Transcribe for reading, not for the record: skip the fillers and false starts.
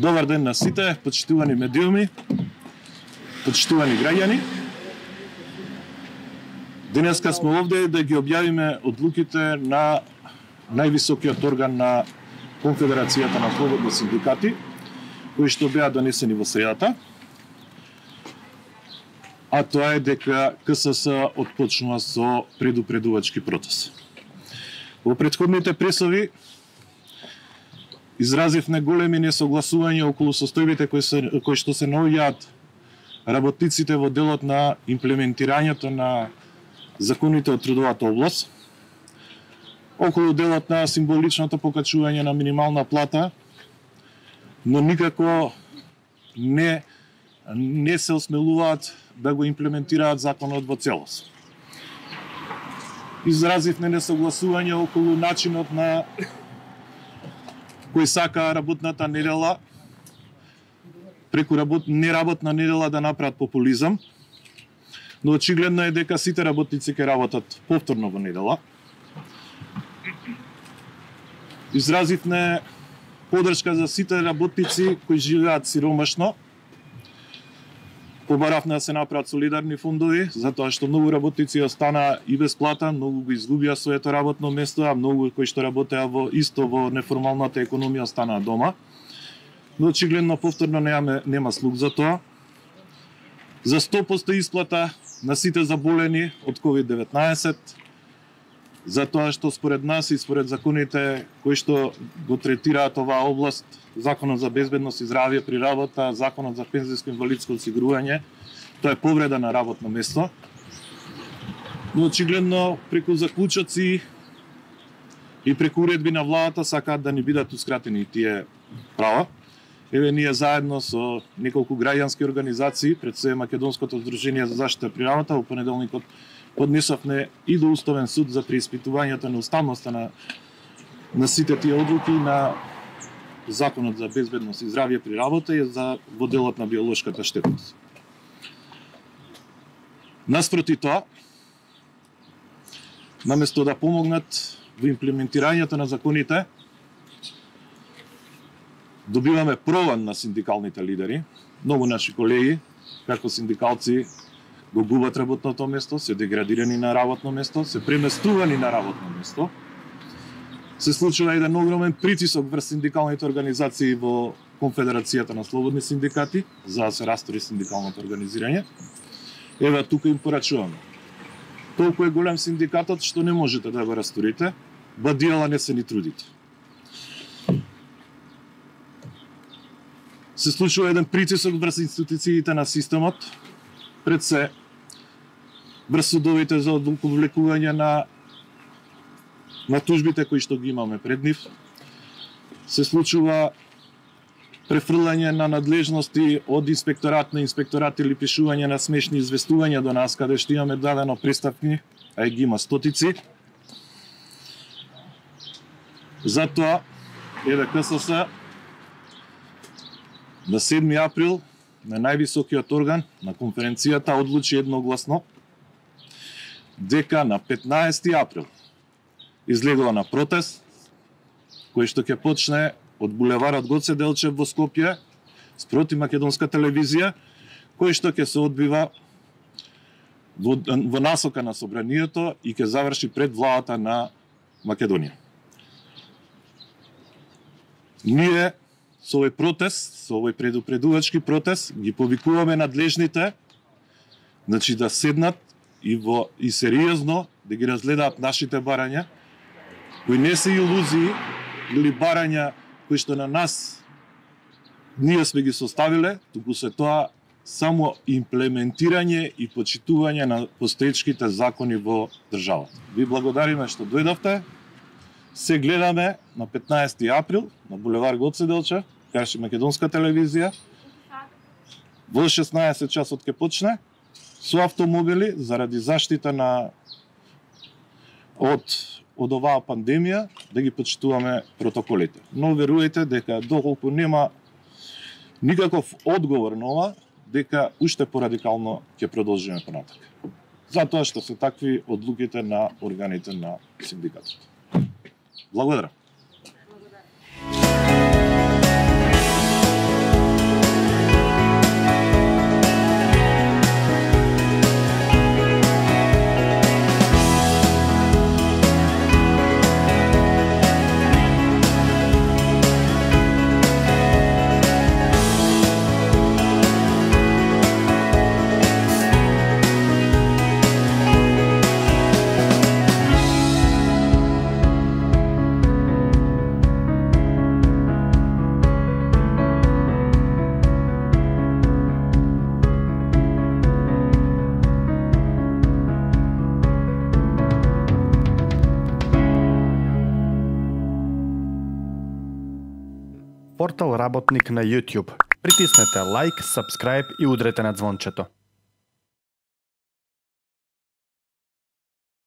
Добар ден на сите, почитувани медиуми, почитувани граѓани. Денеска сме овде да ги објавиме одлуките на највисокиот орган на Конфедерацијата на слободни синдикати, кои што беа донесени во средата. А тоа е дека КСС отпочнува со предупредувачки протест. Во претходните пресови изразивме големи несогласувања околу состојбите кои што се наоѓаат работниците во делот на имплементирањето на законите од трудовата област, околу делот на символичното покачување на минимална плата, но никако не се осмелуваат да го имплементираат законот во целост. Изразивме несогласување околу начинот на кој сака работната недела преку неработна недела да направат популизам, но очигледно е дека сите работници ќе работат повторно во недела. Изразивме поддршка за сите работници кои живеат сиромашно. Побаравме да се направат солидарни фондови, затоа што многу работници останаа и без плата, многу го изгубија своето работно место, а многу кои што работеа во неформалната економија останаа дома. Но очигледно повторно нема слух за тоа. За 100% исплата на сите заболени од COVID-19, затоа што според нас и според законите кои што го третираат оваа област, Законот за безбедност и здравје при работа, Законот за пензијско инвалидско осигурување, тоа е повреда на работно место. Но очигледно преку заклучоци и преку уредби на владата сакаат да ни бидатускратени тие права. Еве ние заедно со неколку граѓански организации, пред се Македонското здружение за заштита при работа, во понеделникот поднесовме и до Уставен суд за преиспитувањето на уставноста на сите тие одлуки на Законот за безбедност и здравје при работа и за во делот на биолошката штетност. Наспроти тоа, наместо да помогнат во имплементирањето на законите, добиваме прован на синдикалните лидери. Многу наши колеги, како синдикалци, го губат работното место, се деградирани на работно место, се преместувани на работно место. Се случува еден огромен притисок врз синдикалните организации во Конфедерацијата на слободни синдикати, за да се растори синдикалното организирање. Еве тука им порачуваме. Толку е голем синдикатот што не можете да го расторите, бадијала не се ни трудите. Се случува еден притисок врз институциите на системот, пред се врз судовите за одвлекување на тужбите кои што ги имаме пред нив. Се случува префрлање на надлежности од инспекторат на инспекторат или пишување на смешни известувања до нас, каде што имаме дадено приставки, а ги има стотици. Затоа, еве КСС на 7 април на највисокиот орган на конференцијата одлучи едногласно дека на 15 април излегува на протест кој што ќе почне од булеварот Гоце Делчев во Скопје спроти македонска телевизија, кој што ќе се одбива во насока на собранието и ќе заврши пред владата на Македонија. Ние со овој протест, со овој предупредувачки протест, ги повикуваме надлежните, значи да седнат и сериозно да ги разгледаат нашите барања, кои не се илузии или барања кои што на нас ние сме ги составиле, туку се тоа само имплементирање и почитување на постоечките закони во државата. Ви благодариме што дојдовте. Се гледаме на 15 април на булевар Гоце Делчев, каде македонска телевизија. Во 16 часот ќе почне со автомобили заради заштита од оваа пандемија да ги почитуваме протоколите. Но веруете дека доколку нема никаков одговор на ова, дека уште порадикално ќе продолжиме понатака. Затоа што се такви одлуките на органите на синдикатот. Благодарам. портал Работник на YouTube. Притиснете лайк, subscribe и удрете на звончето.